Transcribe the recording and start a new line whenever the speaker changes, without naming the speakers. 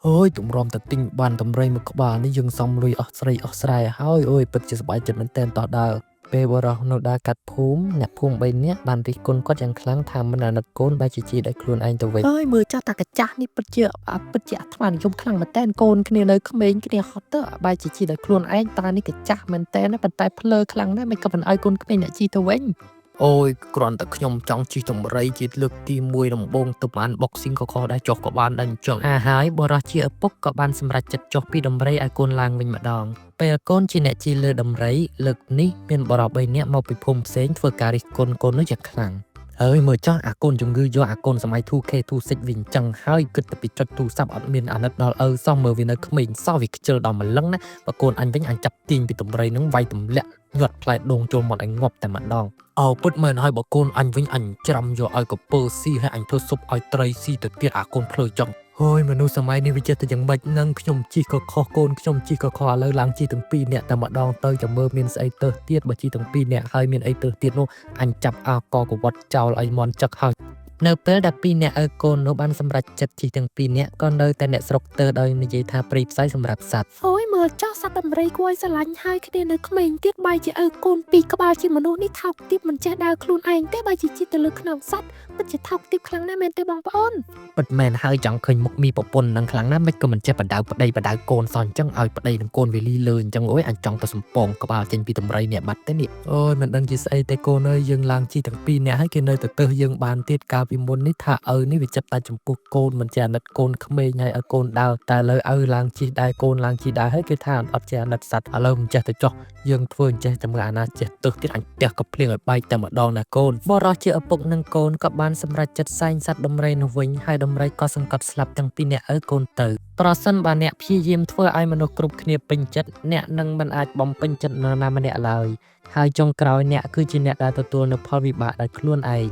Ôi, tụi ròm ta tinh bàn tầm rây một các bà ní dừng xong lùi ở sài hơi ôi bật chỉ sắp chật mình tên tỏ đào bê bờ rò nó đã cắt phúm nhạc phúm bên nhé bàn thì con có chẳng kháng tham mình là nật côn ba chỉ đại luôn anh tụi vậy ơi mưa cho ta cái chả ní bật chỉ thằng dùng kháng mà tên côn cái này nơi không mấy cái này hot đó ba chỉ đại luôn anh ta ní cái chả mình tên nó bật tay phơ kháng đó mấy cái phần ai côn cái này chỉ tụi vậy ôi còn ta nhom trong chỉ tụm rây chỉ lực ti mùi đồng bông tụm ăn boxing có kho đã chọc có ban đành chọn hái bờ ra chia bốc có ban sầm rạch chặt chọc pi đầm rây ai côn lang mình mà đòn bây côn chỉ nè chỉ lơ đầm rây lực ní bên bờ ra bên nè mau bị phum xén phơi cà ri côn nó giật khẳng ơi mời cho côn chung ngư do cônสมัย 2K 2 វិញចឹងហើយគិតតែពីចុចទូរស័ព្ទអត់មានអាណិតដល់សមមើលវានៅក្មេងសោះវាខ្ជិលដល់ម្លឹងណាបើកូនអញវិញអញចាប់ទាញពីតម្រៃនឹងវាយទម្លាក់ញាត់ផ្លែដងចូលមកអញងាប់តែម្ដងពុតមែនហើយបើកូនអញវិញអញច្រាំយកឲ្យកពើស៊ីហើយអញធ្វើស៊ុបឲ្យត្រីស៊ីទៅទៀតកូនភ្លើចឹងហើយមនុស្សសម័យនេះវាចេះតែយ៉ាងម៉េចនឹងខ្ញុំជីកខុសកូនខ្ញុំជីកខុសឥឡូវឡើងជីទាំងពីរនាក់តែម្ដងទៅចាំមើលមានស្អីទៅទៀតបើជីទាំងពីរនាក់ហើយមានអីទៅទៀតនោះអញចាប់កកវត្តចោលឲ្យមន់ចឹកហើយនៅពេលដែលពីរនាក់កូននោះបានសម្រេចចិត្តជីទាំងពីរនាក់ក៏នៅតែអ្នកស្រុកទៅដោយនិយាយថាព្រៃផ្សៃសម្រាប់សត្វអូយមើលចោះសត្វដំរីគួរឲ្យស្រឡាញ់ហើយគ្នានៅក្មេងទៀតបាយជាកូនពីរក្បាលជាមនុស្សនេះថោកទាបមិនចេះដើរខ្លួនឯងទេបាយជាជីទៅលើខ្នងសត្វពិតជាថោកទាបខ្លាំងណាស់មែនទេបងប្អូនពិតមែនហើយចង់ឃើញមុខមីប្រពន្ធនឹងខ្លាំងណាស់មិនក៏មិនចេះបដៅប្តីបដៅកូនសោះអញ្ចឹងឲ្យប្តីនឹងកូនវាលីលើអញ្ចឹងអូយអញចង់ទៅសំពងក្បាលចេញពីដំរីនេះបាត់ទេនេះអូយមិនដឹងជាស្អីទេកូនអើយយើងឡើងជីទាំងពីរនាក់ហើយគេនៅទៅយើងបានទៀតកាលពីមុននេះថានេះវាចិត្តតែចំពោះកូនមិនចេះអាណិតកូនក្មេងហើយឲ្យកូនដើរតែលើឡើងជីដែរកូនឡើងជីដែរហើយគេថាអត់ចេះអាណិតសត្វឥឡូវមិនចេះទៅចោះយើងធ្វើអញ្ចេះតែមើលអាណាចេះទៅទៀតអញផ្ទះក៏ភ្លៀងឲ្យបែកតែម្ដងណាកូនបរោះជាឪពុកនិងកូនក៏បានសម្រេចចិត្តសែងសត្វដំរីនោះវិញហើយដំរីក៏សង្កត់ស្លាប់ទាំងពីរនាក់កូនទៅប្រសិនបើអ្នកព្យាយាមធ្វើឲ្យមនុស្សគ្រប់គ្នាពេញចិត្តអ្នកនឹងមិនអាចបំពេញចិត្តនរណាម្នាក់ឡើយហើយចុងក្រោយអ្នកគឺជាអ្នកដែលទទួលនូវផលវិបាកដោយខ្លួនឯង